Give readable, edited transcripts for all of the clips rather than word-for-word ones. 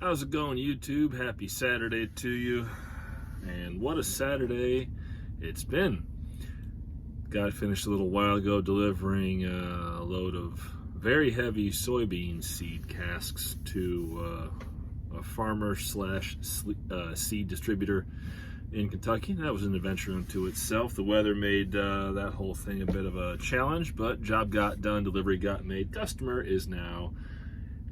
How's it going, YouTube? Happy Saturday to you. And what a Saturday it's been. Got finished a little while ago delivering a load of very heavy soybean seed casks to a farmer slash seed distributor in Kentucky. That was an adventure unto itself. The weather made that whole thing a bit of a challenge, but job got done, delivery got made. Customer is now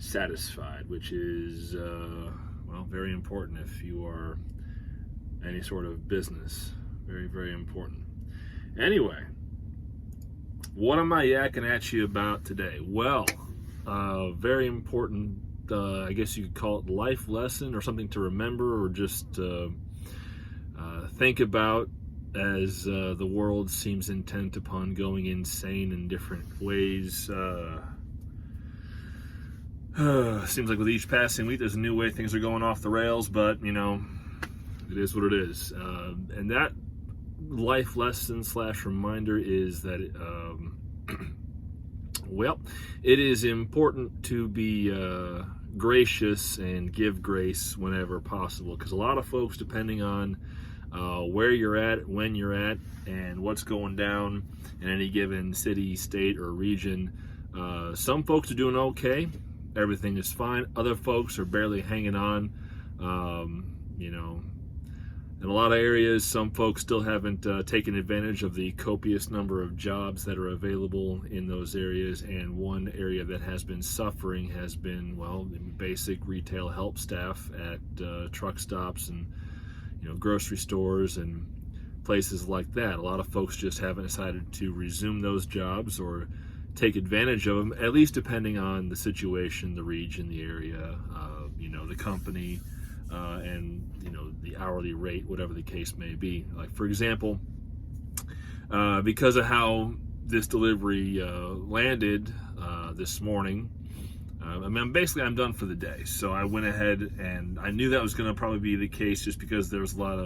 satisfied, which is well, very important if you are any sort of business. Very, very important. Anyway, what am I yakking at you about today? Well, very important, I guess you could call it life lesson or something to remember, or just think about as the world seems intent upon going insane in different ways. Seems like with each passing week, there's a new way things are going off the rails, but you know, it is what it is. And that life lesson slash reminder is that, well, it is important to be gracious and give grace whenever possible, because a lot of folks, depending on where you're at, when you're at, and what's going down in any given city, state, or region, some folks are doing okay. Everything is fine. Other folks are barely hanging on. You know, in a lot of areas, some folks still haven't taken advantage of the copious number of jobs that are available in those areas. And one area that has been suffering has been, well, basic retail help staff at truck stops and, you know, grocery stores and places like that. A lot of folks just haven't decided to resume those jobs or take advantage of them, at least depending on the situation, the region, the area, you know, the company, and, you know, the hourly rate, whatever the case may be. Like, for example, because of how this delivery landed this morning, I mean, basically I'm done for the day. So I went ahead, and I knew that was going to probably be the case just because there was a lot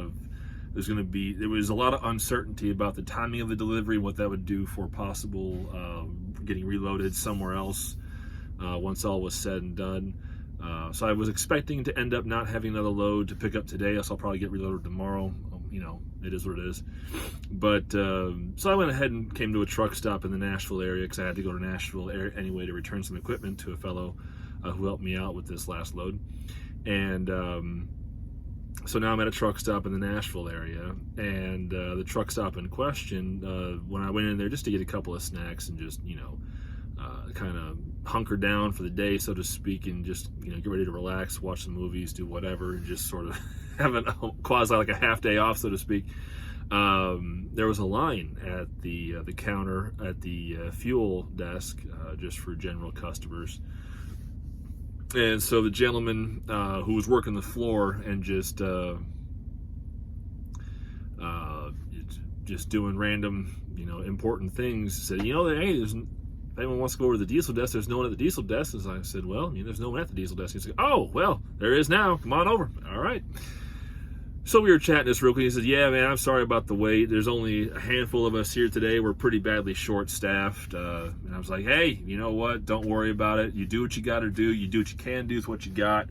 of uncertainty about the timing of the delivery, what that would do for possible getting reloaded somewhere else once all was said and done. So I was expecting to end up not having another load to pick up today, else I'll probably get reloaded tomorrow. You know, it is what it is. But so I went ahead and came to a truck stop in the Nashville area, because I had to go to Nashville anyway to return some equipment to a fellow who helped me out with this last load. And so now I'm at a truck stop in the Nashville area, and the truck stop in question, when I went in there just to get a couple of snacks and just, you know, kind of hunker down for the day, so to speak, and just, you know, get ready to relax, watch some movies, do whatever, and just sort of have a quasi like a half day off, so to speak. There was a line at the counter at the fuel desk just for general customers. And so the gentleman who was working the floor and just doing random, you know, important things said, you know, hey, if anyone wants to go over to the diesel desk, there's no one at the diesel desk. And I said, well, you know, there's no one at the diesel desk. He said, oh, well, there is now. Come on over. All right. So we were chatting this real quick. He said, yeah, man, I'm sorry about the wait. There's only a handful of us here today. We're pretty badly short-staffed. And I was like, hey, you know what? Don't worry about it. You do what you got to do. You do what you can do with what you got.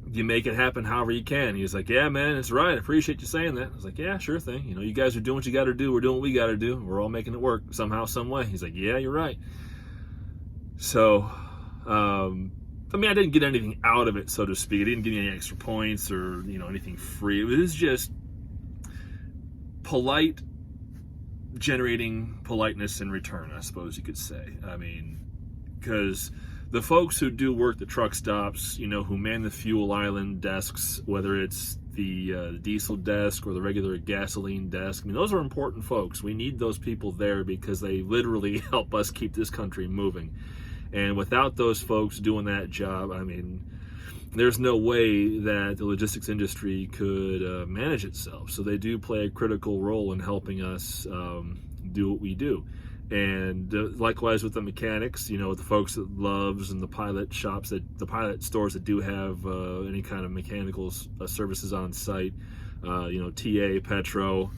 You make it happen however you can. He was like, yeah, man, it's right. I appreciate you saying that. I was like, yeah, sure thing. You know, you guys are doing what you got to do. We're doing what we got to do. We're all making it work somehow, some way. He's like, yeah, you're right. So, I mean, I didn't get anything out of it, so to speak. I didn't get any extra points or, you know, anything free. It was just polite, generating politeness in return, I suppose you could say. I mean, because the folks who do work the truck stops, you know, who man the fuel island desks, whether it's the diesel desk or the regular gasoline desk, I mean, those are important folks. We need those people there because they literally help us keep this country moving. And without those folks doing that job, I mean, there's no way that the logistics industry could manage itself. So they do play a critical role in helping us do what we do. And likewise with the mechanics, you know, with the folks at Love's and the pilot shops, the pilot stores that do have any kind of mechanical services on site, you know, TA, Petro,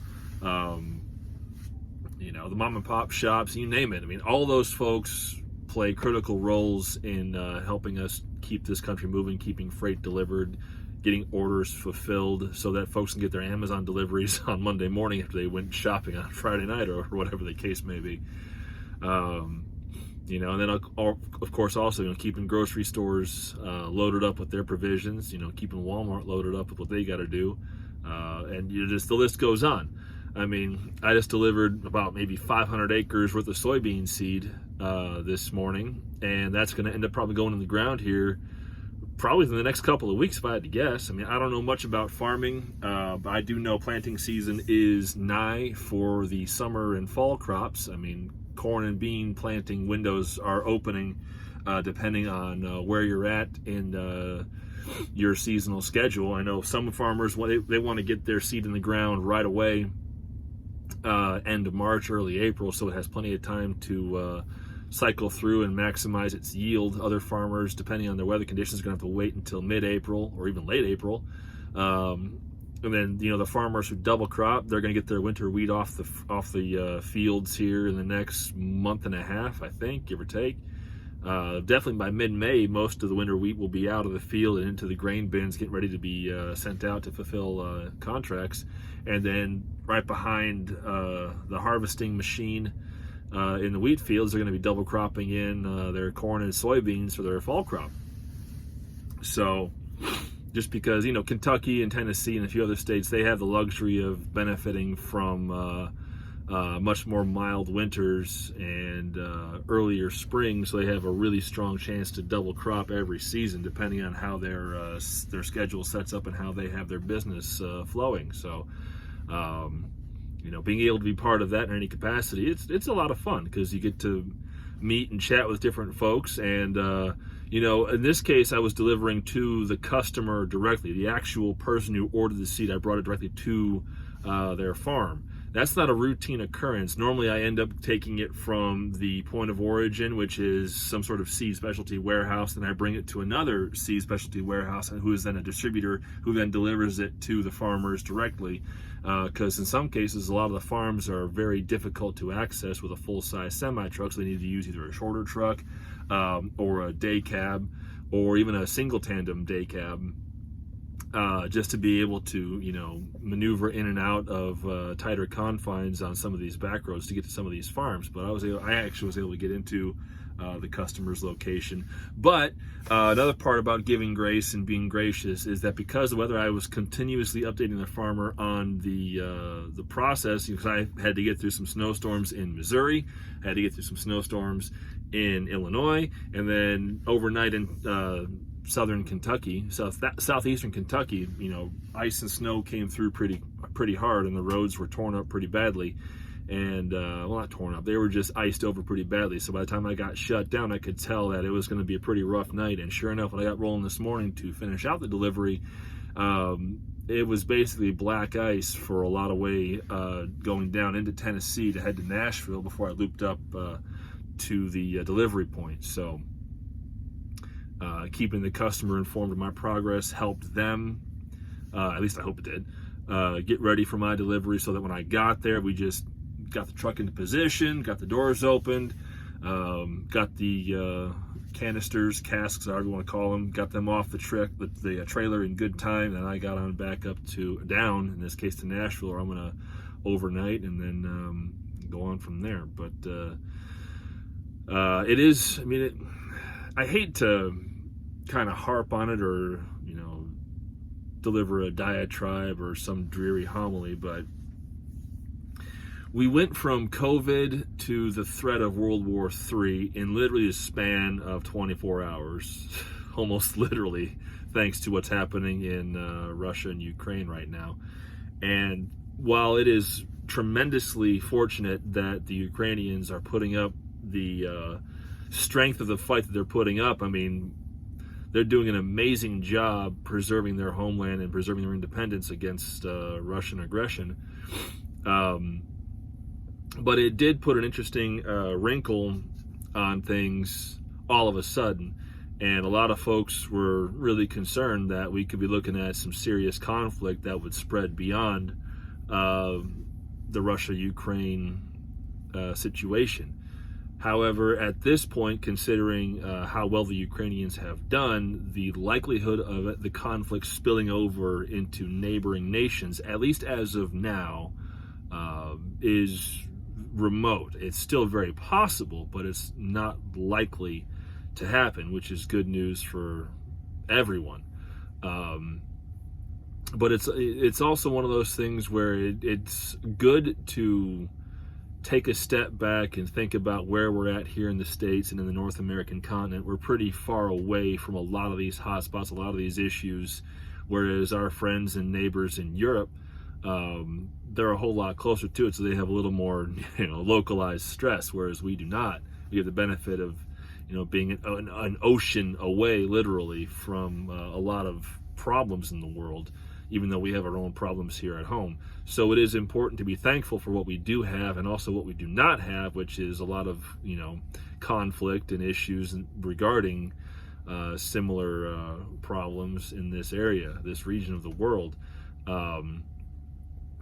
you know, the mom and pop shops, you name it. I mean, all those folks play critical roles in helping us keep this country moving, keeping freight delivered, getting orders fulfilled so that folks can get their Amazon deliveries on Monday morning after they went shopping on Friday night or whatever the case may be. And then of course also, keeping grocery stores loaded up with their provisions, keeping Walmart loaded up with what they got to do. And just the list goes on. I mean, I just delivered about maybe 500 acres worth of soybean seed this morning, and that's going to end up probably going in the ground here probably in the next couple of weeks if I had to guess. I mean, I don't know much about farming, but I do know planting season is nigh for the summer and fall crops. I mean, corn and bean planting windows are opening depending on where you're at in your seasonal schedule. I know some farmers, they want to get their seed in the ground right away, end of March, early April, so it has plenty of time to cycle through and maximize its yield. Other farmers, depending on their weather conditions, are going to have to wait until mid-April or even late April. And then, the farmers who double crop, they're going to get their winter wheat off the fields here in the next month and a half, I think, give or take. Definitely by mid-May, most of the winter wheat will be out of the field and into the grain bins, getting ready to be sent out to fulfill contracts. And then right behind the harvesting machine in the wheat fields, they're going to be double cropping in their corn and soybeans for their fall crop. So just because, Kentucky and Tennessee and a few other states, they have the luxury of benefiting from much more mild winters and earlier spring, so they have a really strong chance to double crop every season, depending on how their schedule sets up and how they have their business flowing. So, being able to be part of that in any capacity, it's a lot of fun because you get to meet and chat with different folks. And in this case, I was delivering to the customer directly, the actual person who ordered the seed. I brought it directly to their farm. That's not a routine occurrence. Normally, I end up taking it from the point of origin, which is some sort of seed specialty warehouse, and I bring it to another seed specialty warehouse, who is then a distributor, who then delivers it to the farmers directly. Because in some cases, a lot of the farms are very difficult to access with a full-size semi-truck, so they need to use either a shorter truck or a day cab, or even a single tandem day cab. Just to be able to, maneuver in and out of tighter confines on some of these back roads to get to some of these farms. But I actually was able to get into the customer's location. But another part about giving grace and being gracious is that because of whether I was continuously updating the farmer on the process, because I had to get through some snowstorms in Missouri, I had to get through some snowstorms in Illinois, and then overnight in southern Kentucky, southeastern Kentucky, ice and snow came through pretty hard, and the roads were torn up pretty badly. And not torn up, they were just iced over pretty badly. So by the time I got shut down, I could tell that it was going to be a pretty rough night. And sure enough, when I got rolling this morning to finish out the delivery, it was basically black ice for a lot of way going down into Tennessee to head to Nashville before I looped up to the delivery point. So keeping the customer informed of my progress helped them, at least I hope it did, get ready for my delivery, so that when I got there, we just got the truck into position, got the doors opened, got the canisters, casks, however you want to call them, got them off the trailer in good time, and I got on back up down, in this case to Nashville, where I'm going to overnight and then go on from there. But it is, I hate to kind of harp on it or, deliver a diatribe or some dreary homily, but we went from COVID to the threat of World War III in literally a span of 24 hours, almost literally, thanks to what's happening in Russia and Ukraine right now. And while it is tremendously fortunate that the Ukrainians are putting up the strength of the fight that they're putting up, they're doing an amazing job preserving their homeland and preserving their independence against Russian aggression. But it did put an interesting wrinkle on things all of a sudden. And a lot of folks were really concerned that we could be looking at some serious conflict that would spread beyond the Russia-Ukraine situation. However, at this point, considering how well the Ukrainians have done, the likelihood of the conflict spilling over into neighboring nations, at least as of now, is remote. It's still very possible, but it's not likely to happen, which is good news for everyone. But it's also one of those things where it's good to take a step back and think about where we're at here in the States and in the North American continent. We're pretty far away from a lot of these hotspots, a lot of these issues, whereas our friends and neighbors in Europe, they're a whole lot closer to it, so they have a little more, localized stress, whereas we do not. We have the benefit of, being an ocean away, literally, from a lot of problems in the world, even though we have our own problems here at home. So it is important to be thankful for what we do have and also what we do not have, which is a lot of, conflict and issues regarding similar problems in this area, this region of the world.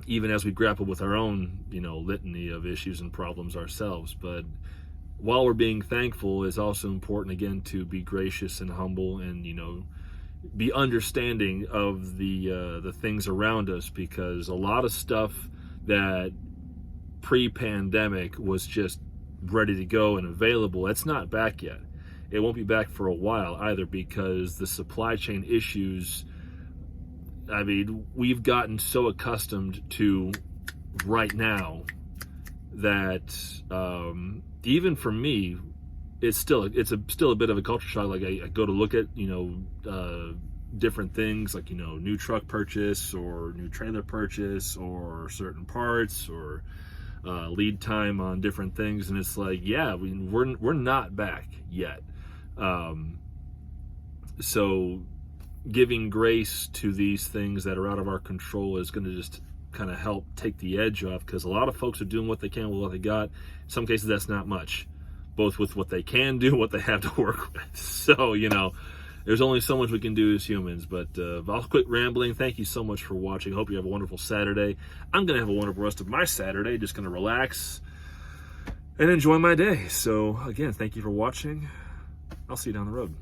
Even as we grapple with our own, litany of issues and problems ourselves. But while we're being thankful, it's also important, again, to be gracious and humble and, be understanding of the things around us, because a lot of stuff that pre-pandemic was just ready to go and available, it's not back yet. It won't be back for a while either, because the supply chain issues, we've gotten so accustomed to right now that even for me, it's still a bit of a culture shock. Like I go to look at different things, like new truck purchase or new trailer purchase or certain parts or lead time on different things, and it's like, yeah, we're not back yet. So giving grace to these things that are out of our control is going to just kind of help take the edge off, because a lot of folks are doing what they can with what they got. In some cases, that's not much, both with what they can do, what they have to work with. So, there's only so much we can do as humans. But I'll quit rambling. Thank you so much for watching. Hope you have a wonderful Saturday. I'm going to have a wonderful rest of my Saturday. Just going to relax and enjoy my day. So, again, thank you for watching. I'll see you down the road.